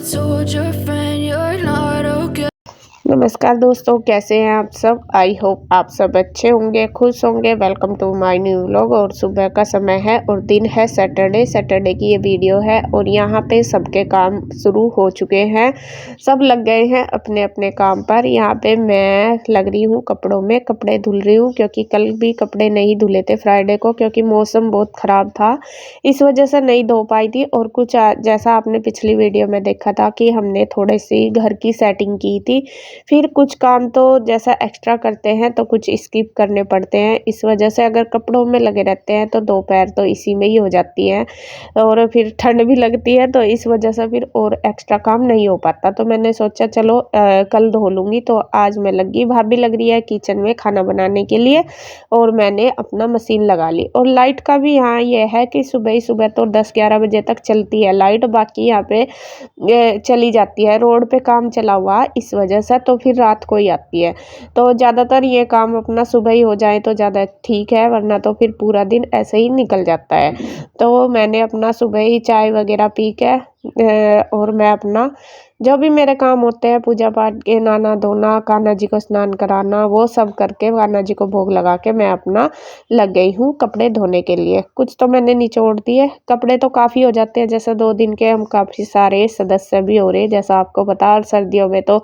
told your friend you're not okay. नमस्कार दोस्तों, कैसे हैं आप सब। आई होप आप सब अच्छे होंगे, खुश होंगे। Welcome to my new vlog. और सुबह का समय है और दिन है सैटरडे की ये वीडियो है। और यहाँ पे सबके काम शुरू हो चुके हैं, सब लग गए हैं अपने अपने काम पर। यहाँ पे मैं लग रही हूँ कपड़ों में, कपड़े धुल रही हूँ क्योंकि कल भी कपड़े नहीं धुले थे फ्राइडे को, क्योंकि मौसम बहुत ख़राब था, इस वजह से नहीं धो पाई थी। और कुछ जैसा आपने पिछली वीडियो में देखा था कि हमने थोड़ी सी घर की सेटिंग की थी, फिर कुछ काम तो जैसा एक्स्ट्रा करते हैं तो कुछ स्किप करने पड़ते हैं। इस वजह से अगर कपड़ों में लगे रहते हैं तो दोपहर तो इसी में ही हो जाती है, और फिर ठंड भी लगती है, तो इस वजह से फिर और एक्स्ट्रा काम नहीं हो पाता। तो मैंने सोचा चलो कल धो लूँगी। तो आज मैं लगी, भाभी लग रही है किचन में खाना बनाने के लिए, और मैंने अपना मशीन लगा ली। और लाइट का भी यहाँ ये है कि सुबह ही सुबह तो 10-11 बजे तक चलती है लाइट, बाकी यहाँ पे चली जाती है। रोड पे काम चला हुआ इस वजह से, तो फिर रात को ही आती है। तो ज़्यादातर ये काम अपना सुबह ही हो जाए तो ज़्यादा ठीक है, वरना तो फिर पूरा दिन ऐसे ही निकल जाता है। तो मैंने अपना सुबह ही चाय वगैरह पी के और मैं अपना जो भी मेरे काम होते हैं, पूजा पाठ के, नहाना धोना, कान्हा जी को स्नान कराना, वो सब करके कान्हा जी को भोग लगा के मैं अपना लग गई हूँ कपड़े धोने के लिए। कुछ तो मैंने निचोड़ दिए, कपड़े तो काफ़ी हो जाते हैं, जैसे 2 दिन के हम काफ़ी सारे सदस्य भी हो रहे, जैसा आपको पता। और सर्दियों में तो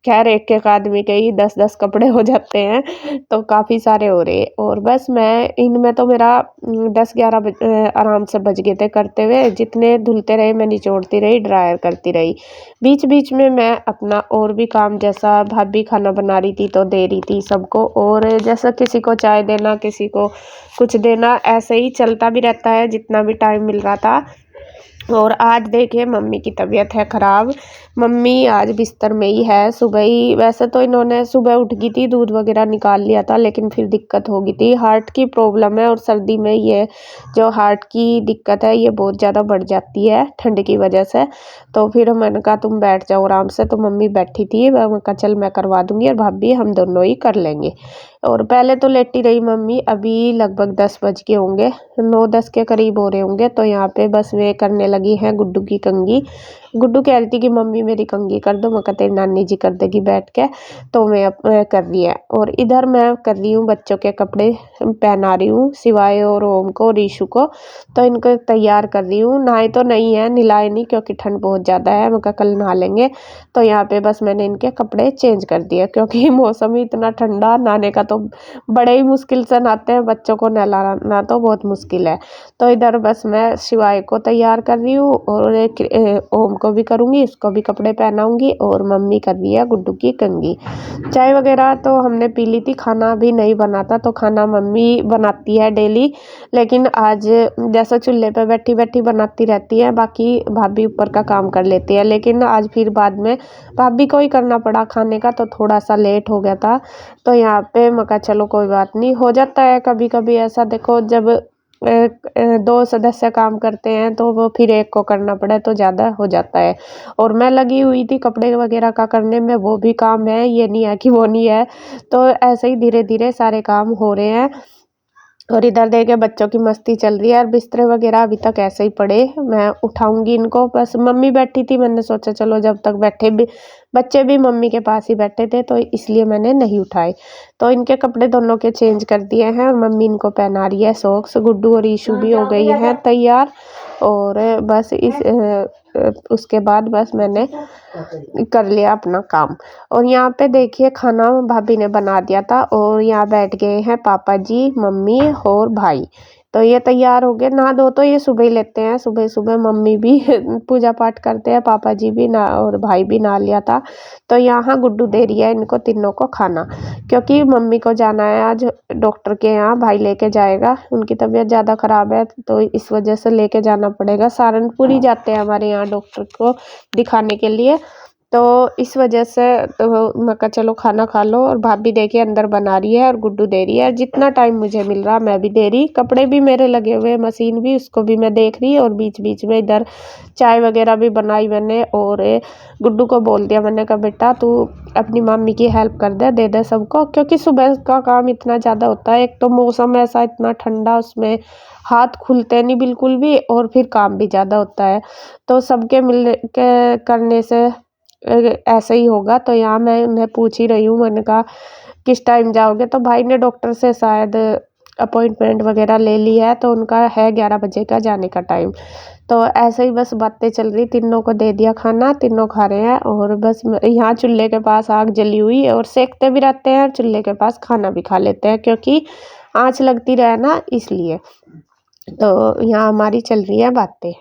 खैर एक एक आदमी के ही 10-10 कपड़े हो जाते हैं, तो काफ़ी सारे हो रहे। और बस मैं इनमें तो मेरा 10-11 आराम से बज गए थे करते हुए। जितने धुलते रहे मैं निचोड़ती रही, ड्रायर करती रही। बीच बीच में मैं अपना और भी काम, जैसा भाभी खाना बना रही थी तो दे रही थी सबको, और जैसा किसी को चाय देना, किसी को कुछ देना, ऐसे ही चलता भी रहता है जितना भी टाइम मिल रहा था। और आज देखिए मम्मी की तबीयत है ख़राब, मम्मी आज बिस्तर में ही है। सुबह ही वैसे तो इन्होंने सुबह उठ गई थी, दूध वगैरह निकाल लिया था, लेकिन फिर दिक्कत हो गई थी, हार्ट की प्रॉब्लम है। और सर्दी में ये जो हार्ट की दिक्कत है ये बहुत ज़्यादा बढ़ जाती है ठंड की वजह से। तो फिर मैंने कहा तुम बैठ जाओ आराम से, तो मम्मी बैठी थी, मैंने कहा चल मैं करवा दूँगी, और भाभी हम दोनों ही कर लेंगे। और पहले तो लेटी रही मम्मी, अभी लगभग 10 बज के होंगे, 9-10 के करीब हो रहे होंगे। तो यहाँ पे बस वे करने लगी हैं गुड्डू की कंघी। गुड्डू कह रही थी कि मम्मी मेरी कंघी कर दो, मैं कहते नानी जी कर देगी बैठ के, तो मैं कर रही है। और इधर मैं कर रही हूँ बच्चों के कपड़े पहना रही हूँ, सिवाय और ओम को, रीशु को। तो इनको तैयार कर रही हूँ। नहाए तो नहीं है, नहलाए नहीं, क्योंकि ठंड बहुत ज़्यादा है, मैं कहा कल नहा लेंगे। तो यहाँ पे बस मैंने इनके कपड़े चेंज कर दिए, क्योंकि मौसम ही इतना ठंडा, नहाने का तो बड़े ही मुश्किल से नहाते हैं, बच्चों को नहलाना तो बहुत मुश्किल है। तो इधर बस मैं शिवाय को तैयार कर रही हूँ, और एक ओम को भी करूँगी, उसको भी कपड़े पहनाऊँगी। और मम्मी कर रही है गुड्डू की कंघी। चाय वगैरह तो हमने पी ली थी, खाना भी नहीं बनाता, तो खाना मम्मी बनाती है डेली, लेकिन आज जैसा चूल्हे पे बैठी बैठी बनाती रहती है, बाकी भाभी ऊपर का काम कर लेती है। लेकिन आज फिर बाद में भाभी को ही करना पड़ा खाने का, तो थोड़ा सा लेट हो गया था। तो यहाँ पे मैं कहा चलो कोई बात नहीं, हो जाता है कभी कभी ऐसा। देखो जब 2 सदस्य काम करते हैं तो वो फिर एक को करना पड़े तो ज़्यादा हो जाता है। और मैं लगी हुई थी कपड़े वगैरह का करने में, वो भी काम है, ये नहीं है कि वो नहीं है। तो ऐसे ही धीरे धीरे सारे काम हो रहे हैं। और इधर देखे बच्चों की मस्ती चल रही है, और बिस्तरे वगैरह अभी तक ऐसे ही पड़े, मैं उठाऊंगी इनको। बस मम्मी बैठी थी, मैंने सोचा चलो जब तक बैठे भी बच्चे भी मम्मी के पास ही बैठे थे, तो इसलिए मैंने नहीं उठाए। तो इनके कपड़े दोनों के चेंज कर दिए हैं, और मम्मी इनको पहना रही है सॉक्स। गुड्डू और ईशू भी हो गई हैं तैयार। और बस उसके बाद बस मैंने कर लिया अपना काम। और यहाँ पे देखिए खाना भाभी ने बना दिया था, और यहाँ बैठ गए हैं पापा जी, मम्मी और भाई। तो ये तैयार हो गए, नहा धो तो ये सुबह ही लेते हैं, सुबह सुबह मम्मी भी पूजा पाठ करते हैं, पापा जी भी ना, और भाई भी नहा लिया था। तो यहाँ गुड्डू दे रही है इनको तीनों को खाना, क्योंकि मम्मी को जाना है आज डॉक्टर के यहाँ, भाई लेके जाएगा, उनकी तबीयत ज़्यादा ख़राब है, तो इस वजह से लेके जाना पड़ेगा। सहारनपुर ही जाते हैं हमारे यहाँ डॉक्टर को दिखाने के लिए। तो इस वजह से तो मैं कहा चलो खाना खा लो। और भाभी देखिए अंदर बना रही है और गुड्डू दे रही है। जितना टाइम मुझे मिल रहा मैं भी दे रही, कपड़े भी मेरे लगे हुए, मशीन भी, उसको भी मैं देख रही। और बीच बीच में इधर चाय वगैरह भी बनाई मैंने। और गुड्डू को बोल दिया, मैंने कहा बेटा तू अपनी मम्मी की हेल्प कर दे दे सबको, क्योंकि सुबह का काम इतना ज़्यादा होता है। एक तो मौसम ऐसा इतना ठंडा, उसमें हाथ खुलते नहीं बिल्कुल भी, और फिर काम भी ज़्यादा होता है। तो सबके मिल के करने से ऐसे ही होगा। तो यहाँ मैं उन्हें पूछ ही रही हूँ, मैंने कहा किस टाइम जाओगे? तो भाई ने डॉक्टर से शायद अपॉइंटमेंट वगैरह ले ली है, तो उनका है 11 बजे का जाने का टाइम। तो ऐसे ही बस बातें चल रही, तीनों को दे दिया खाना, तीनों खा रहे हैं। और बस यहाँ चूल्हे के पास आग जली हुई है और सेकते भी रहते हैं, चूल्हे के पास खाना भी खा लेते हैं, क्योंकि आँच लगती रहे ना, इसलिए। तो यहाँ हमारी चल रही है बातें।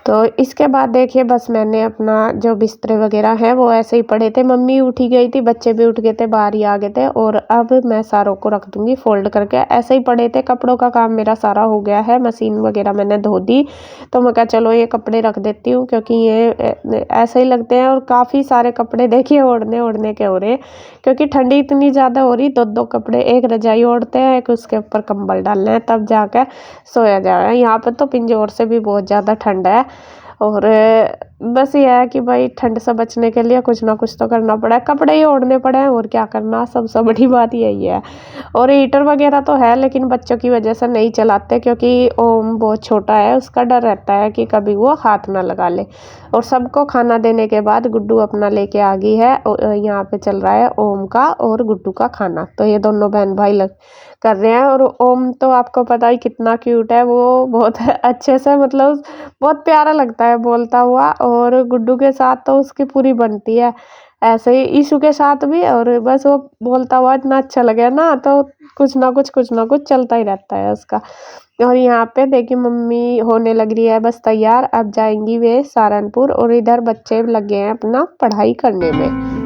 तो इसके बाद देखिए बस मैंने अपना जो बिस्तरे वगैरह हैं वो ऐसे ही पड़े थे। मम्मी उठी गई थी, बच्चे भी उठ गए थे, बाहर ही आ गए थे। और अब मैं सारों को रख दूँगी फ़ोल्ड करके। ऐसे ही पड़े थे, कपड़ों का काम मेरा सारा हो गया है, मशीन वगैरह मैंने धो दी। तो मैं कहा चलो ये कपड़े रख देती हूँ, क्योंकि ये ऐसे ही लगते हैं। और काफ़ी सारे कपड़े देखिए ओढ़ने के हो रहे, क्योंकि ठंडी इतनी ज़्यादा हो रही। 2-2 कपड़े, एक रजाई ओढ़ते हैं, एक उसके ऊपर कंबल डालना है, तब जाकर सोया जाएगा। यहाँ पर तो पिंजौर से भी बहुत ज़्यादा ठंड है। और बस ये है कि भाई ठंड से बचने के लिए कुछ ना कुछ तो करना पड़ा है, कपड़े ही ओढ़ने पड़े हैं, और क्या करना। सबसे बड़ी बात यही है। और हीटर वगैरह तो है, लेकिन बच्चों की वजह से नहीं चलाते, क्योंकि ओम बहुत छोटा है, उसका डर रहता है कि कभी वो हाथ ना लगा ले। और सबको खाना देने के बाद गुड्डू अपना लेके आ गई है। यहाँ पे चल रहा है ओम का और गुड्डू का खाना। तो ये दोनों बहन भाई कर रहे हैं। और ओम तो आपको पता ही कितना क्यूट है, वो बहुत अच्छे से, मतलब बहुत प्यारा लगता है बोलता हुआ। और गुड्डू के साथ तो उसकी पूरी बनती है, ऐसे ही ईशु के साथ भी। और बस वो बोलता हुआ इतना अच्छा लगे ना, तो कुछ ना कुछ चलता ही रहता है उसका। और यहाँ पे देखिए मम्मी होने लग रही है बस तैयार, अब जाएंगी वे सहारनपुर। और इधर बच्चे लगे हैं अपना पढ़ाई करने में।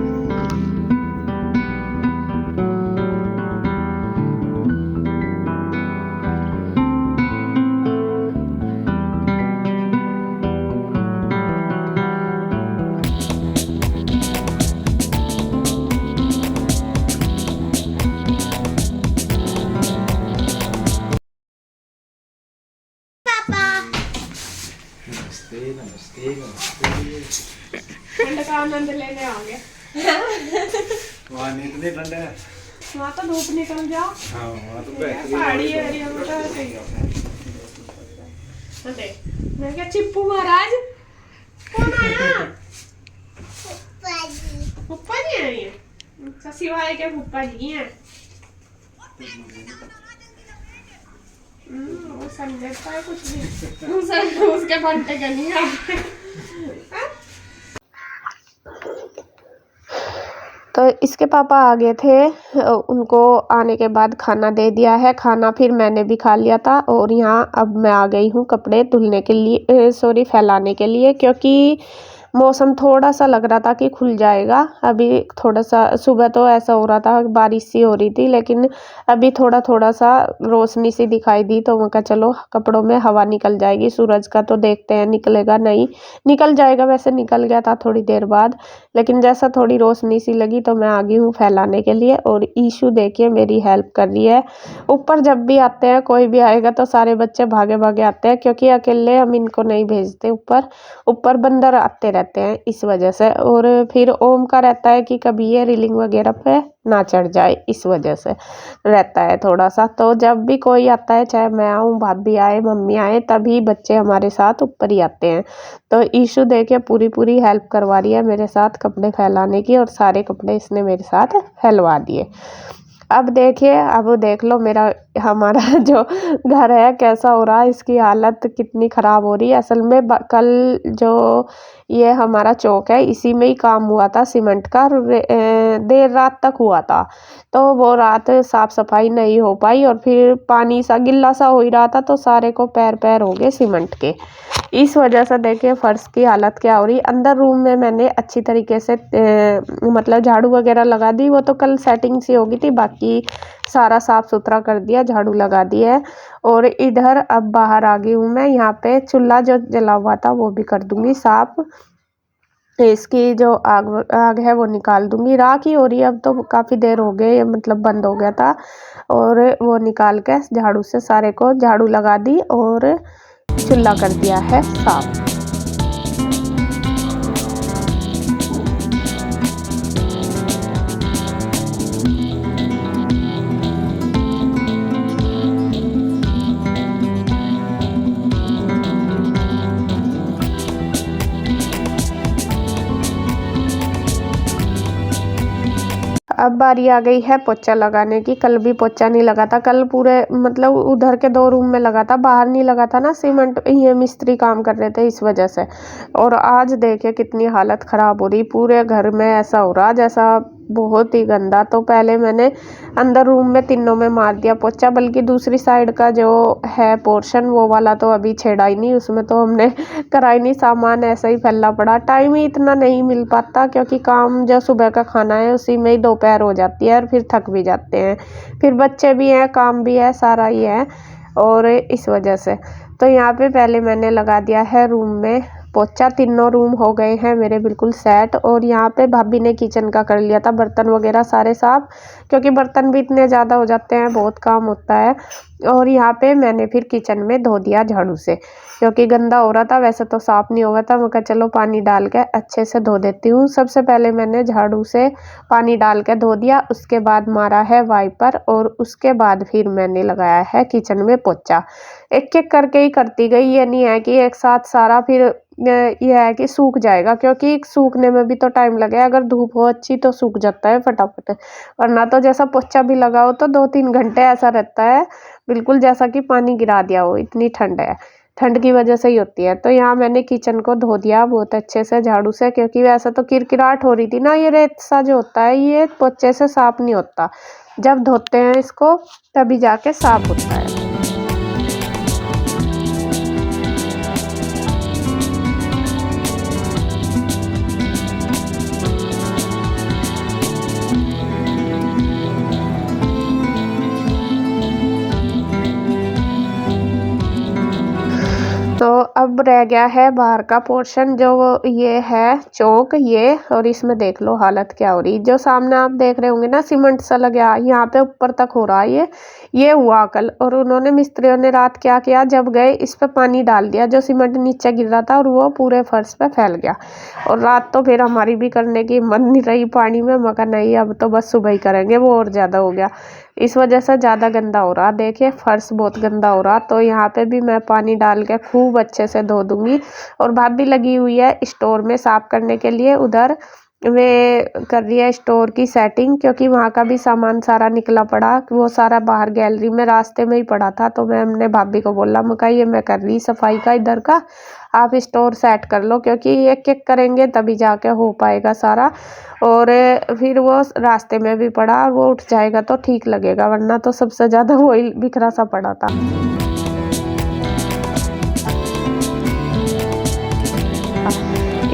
नमस्ते नमस्ते नमस्ते। ठंड का आनंद लेने आओगे? वहाँ नींद नहीं ठंड है, वहाँ तो धूप निकल जाओ। हाँ वहाँ तो बेहतरीन पहाड़ी एरिया में तो ऐसे ही होता है। मैं क्या चिप्पू महाराज कौन आया? फुप्पा जी आई है। अच्छा सिवाय के फुप्पा जी हैं। वो समझता है कुछ भी। उसके बनते का नहीं है। तो इसके पापा आ गए थे, उनको आने के बाद खाना दे दिया है। खाना फिर मैंने भी खा लिया था। और यहाँ अब मैं आ गई हूँ कपड़े धुलने के लिए, सॉरी फैलाने के लिए, क्योंकि मौसम थोड़ा सा लग रहा था कि खुल जाएगा। अभी थोड़ा सा सुबह तो ऐसा हो रहा था, बारिश सी हो रही थी, लेकिन अभी थोड़ा सा रोशनी सी दिखाई दी। तो मैं कहा चलो कपड़ों में हवा निकल जाएगी, सूरज का तो देखते हैं निकलेगा नहीं, निकल जाएगा। वैसे निकल गया था थोड़ी देर बाद, लेकिन जैसा थोड़ी रोशनी सी लगी तो मैं आ गई हूँ फैलाने के लिए। और ईशू देखिए मेरी हेल्प कर रही है। ऊपर जब भी आते हैं, कोई भी आएगा तो सारे बच्चे भागे भागे आते हैं, क्योंकि अकेले हम इनको नहीं भेजते ऊपर। ऊपर बंदर आते रहते हैं इस वजह से। और फिर ओम का रहता है कि कभी ये रेलिंग वगैरह पे ना चढ़ जाए, इस वजह से रहता है थोड़ा सा। तो जब भी कोई आता है, चाहे मैं आऊँ, भाभी आए, मम्मी आए, तभी बच्चे हमारे साथ ऊपर ही आते हैं। तो ईशू देखिए पूरी हेल्प करवा रही है मेरे साथ कपड़े फैलाने की, और सारे कपड़े इसने मेरे साथ फैलवा दिए। अब देखिए, अब देख लो हमारा जो घर है कैसा हो रहा है, इसकी हालत कितनी ख़राब हो रही है। असल में कल जो ये हमारा चौक है, इसी में ही काम हुआ था सीमेंट का, देर रात तक हुआ था। तो वो रात साफ सफाई नहीं हो पाई और फिर पानी सा गिल्ला सा हो ही रहा था, तो सारे को पैर पैर हो गए सीमेंट के। इस वजह से देखिए फर्श की हालत क्या हो रही। अंदर रूम में मैंने अच्छी तरीके से मतलब झाड़ू वगैरह लगा दी, वो तो कल सेटिंग सी हो गई थी, बाकी सारा साफ सुथरा कर दिया, झाड़ू लगा दिया है। और इधर अब बाहर आ गई हूँ मैं, यहाँ पे चूल्हा जो जला हुआ था वो भी कर दूंगी साफ, इसकी जो आग है वो निकाल दूंगी। राख ही हो रही है, अब तो काफ़ी देर हो गई, मतलब बंद हो गया था, और वो निकाल के झाड़ू से सारे को झाड़ू लगा दी और चूल्हा कर दिया है साफ। अब बारी आ गई है पोछा लगाने की। कल भी पोछा नहीं लगा था, कल पूरे मतलब उधर के 2 रूम में लगा था, बाहर नहीं लगा था ना, सीमेंट ये मिस्त्री काम कर रहे थे इस वजह से। और आज देखिए कितनी हालत ख़राब हो रही, पूरे घर में ऐसा हो रहा जैसा बहुत ही गंदा। तो पहले मैंने अंदर रूम में तीनों में मार दिया पोछा, बल्कि दूसरी साइड का जो है पोर्शन वो वाला तो अभी छेड़ा ही नहीं, उसमें तो हमने करा ही नहीं, सामान ऐसा ही फैला पड़ा। टाइम ही इतना नहीं मिल पाता, क्योंकि काम जो सुबह का खाना है उसी में ही दोपहर हो जाती है और फिर थक भी जाते हैं, फिर बच्चे भी हैं, काम भी है, सारा ही है, और इस वजह से। तो यहाँ पे पहले मैंने लगा दिया है रूम में पोछा, तीनों रूम हो गए हैं मेरे बिल्कुल सेट। और यहाँ पे भाभी ने किचन का कर लिया था, बर्तन वगैरह सारे साफ, क्योंकि बर्तन भी इतने ज़्यादा हो जाते हैं, बहुत काम होता है। और यहाँ पे मैंने फिर किचन में धो दिया झाड़ू से, क्योंकि गंदा हो रहा था, वैसे तो साफ़ नहीं होगा था। मैं कहा चलो पानी डाल के अच्छे से धो देती हूँ। सबसे पहले मैंने झाड़ू से पानी डाल के धो दिया, उसके बाद मारा है वाइपर, और उसके बाद फिर मैंने लगाया है किचन में पोछा। एक एक करके ही करती गई, ये नहीं है कि एक साथ सारा, फिर यह है कि सूख जाएगा, क्योंकि सूखने में भी तो टाइम लगेगा। अगर धूप हो अच्छी तो सूख जाता है फटाफट, वरना तो जैसा पोछा भी लगाओ तो 2-3 घंटे ऐसा रहता है, बिल्कुल जैसा कि पानी गिरा दिया हो, इतनी ठंड है। ठंड की वजह से ही होती है। तो यहाँ मैंने किचन को धो दिया बहुत अच्छे से झाड़ू से, क्योंकि वैसे तो किरकिराहट हो रही थी ना, ये रेत सा जो होता है ये पोछे से साफ नहीं होता, जब धोते हैं इसको तभी जाके साफ होता है। तो अब रह गया है बाहर का पोर्शन, जो ये है चौक ये, और इसमें देख लो हालत क्या हो रही। जो सामने आप देख रहे होंगे ना सीमेंट सा लग गया, यहाँ पे ऊपर तक हो रहा है ये हुआ कल। और उन्होंने मिस्त्रियों ने रात क्या किया, जब गए इस पे पानी डाल दिया, जो सीमेंट नीचे गिर रहा था और वो पूरे फर्श पे फैल गया। और रात तो फिर हमारी भी करने की मन नहीं रही पानी में, मगर नहीं अब तो बस सुबह ही करेंगे, वो और ज़्यादा हो गया, इस वजह से ज़्यादा गंदा हो रहा। देखिए फर्श बहुत गंदा हो रहा, तो यहाँ पे भी मैं पानी डाल के खूब अच्छे से धो दूंगी। और भाभी लगी हुई है स्टोर में साफ करने के लिए, उधर वे कर रही है स्टोर की सेटिंग, क्योंकि वहाँ का भी सामान सारा निकला पड़ा, वो सारा बाहर गैलरी में रास्ते में ही पड़ा था। तो मैं हमने भाभी को बोला, मैं कहा ये मैं कर रही सफाई का इधर का, आप स्टोर सेट कर लो, क्योंकि एक एक करेंगे तभी जाके हो पाएगा सारा। और फिर वो रास्ते में भी पड़ा, और वो उठ जाएगा तो ठीक लगेगा, वरना तो सबसे ज़्यादा वही बिखरा सा पड़ा था।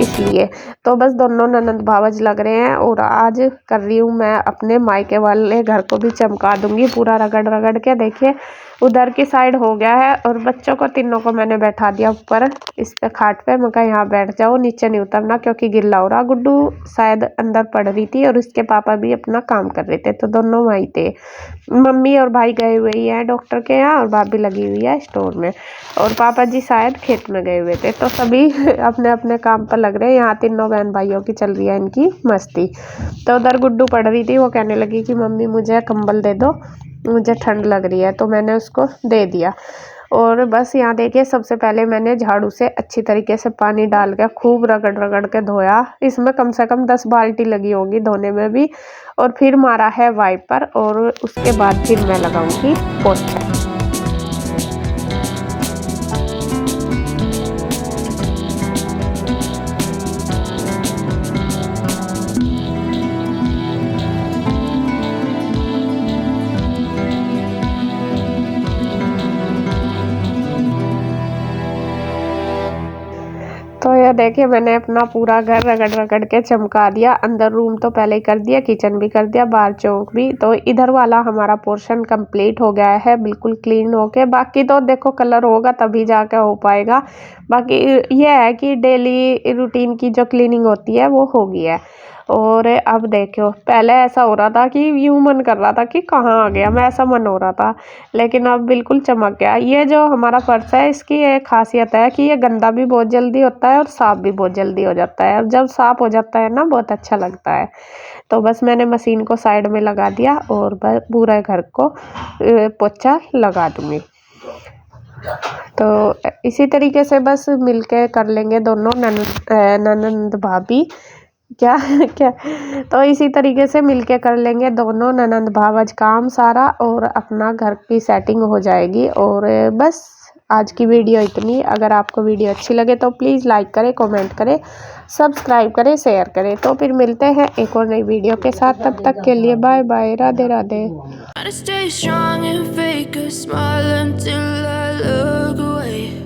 इसलिए तो बस दोनों ननद भावज लग रहे हैं, और आज कर रही हूँ मैं अपने मायके वाले घर को भी चमका दूंगी पूरा रगड़ रगड़ के। देखिए उधर की साइड हो गया है, और बच्चों को तीनों को मैंने बैठा दिया ऊपर इस पे खाट पे। मैं कहा यहाँ बैठ जाओ, नीचे नहीं उतरना, क्योंकि गिल्ला हो रहा। गुड्डू शायद अंदर पढ़ रही थी और उसके पापा भी अपना काम कर रहे थे, तो दोनों वहीं थे। मम्मी और भाई गए हुए ही हैं डॉक्टर के यहाँ, और भाभी लगी हुई है स्टोर में, और पापा जी शायद खेत में गए हुए थे। तो सभी अपने अपने काम पर लग रहे हैं। यहाँ तीनों बहन भाइयों की चल रही है इनकी मस्ती। तो उधर गुड्डू पढ़ रही थी, वो कहने लगी कि मम्मी मुझे कंबल दे दो, मुझे ठंड लग रही है, तो मैंने उसको दे दिया। और बस यहाँ देखिए सबसे पहले मैंने झाड़ू से अच्छी तरीके से पानी डाल के खूब रगड़ रगड़ के धोया। इसमें कम से कम 10 बाल्टी लगी होगी धोने में भी। और फिर मारा है वाइपर, और उसके बाद फिर मैं लगाऊंगी पोछा। देखिए मैंने अपना पूरा घर रगड़ रगड़ के चमका दिया। अंदर रूम तो पहले ही कर दिया, किचन भी कर दिया, बाहर चौक भी। तो इधर वाला हमारा पोर्शन कंप्लीट हो गया है बिल्कुल क्लीन होके। बाकी तो देखो कलर होगा तभी जाके हो पाएगा। बाकी ये है कि डेली रूटीन की जो क्लीनिंग होती है वो हो गई है। और अब देखो पहले ऐसा हो रहा था कि यूं मन कर रहा था कि कहाँ आ गया मैं, ऐसा मन हो रहा था, लेकिन अब बिल्कुल चमक गया। ये जो हमारा फर्श है इसकी एक खासियत है कि ये गंदा भी बहुत जल्दी होता है और साफ़ भी बहुत जल्दी हो जाता है। और जब साफ़ हो जाता है ना बहुत अच्छा लगता है। तो बस मैंने मशीन को साइड में लगा दिया और बस पूरे घर को पोछा लगा दूँगी। तो इसी तरीके से बस मिलके कर लेंगे दोनों ननंद भाभी क्या क्या तो इसी तरीके से मिलके कर लेंगे दोनों ननंद भावज काम सारा और अपना घर की सेटिंग हो जाएगी। और बस आज की वीडियो इतनी। अगर आपको वीडियो अच्छी लगे तो प्लीज़ लाइक करें, कमेंट करें, सब्सक्राइब करें, शेयर करें। तो फिर मिलते हैं एक और नई वीडियो के साथ। तब तक के लिए bye bye, Radhe Radhe. Try to stay strong and fake a smile until I look away.